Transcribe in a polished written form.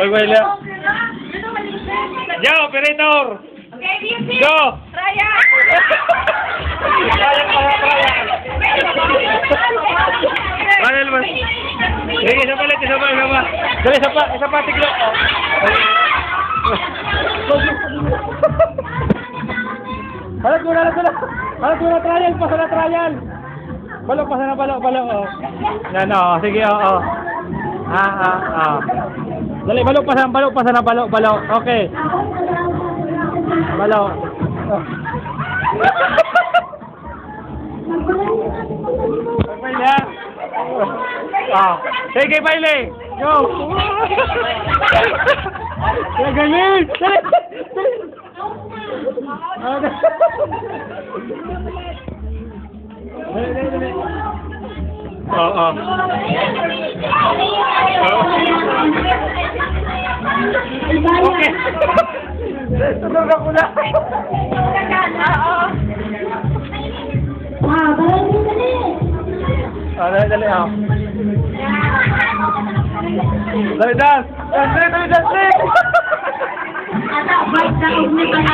Magwala. Yo, operator! Okay, music. Go! Trial. Trial pa, trial. Trial ba? Sige, isa pa. Dali, isa pa, tiglo. Balat muna, trial, pasa na trial. Balok, oh. Yan, oh, sige, oh. Dali, balok, pasa na, balok. Okay. Balok. Baile. Sige, baile. Go. Galing. Dali. Okay. Tunog ako na. Dali. Dali, dance. Dali. Anak, bait na ugni ka na.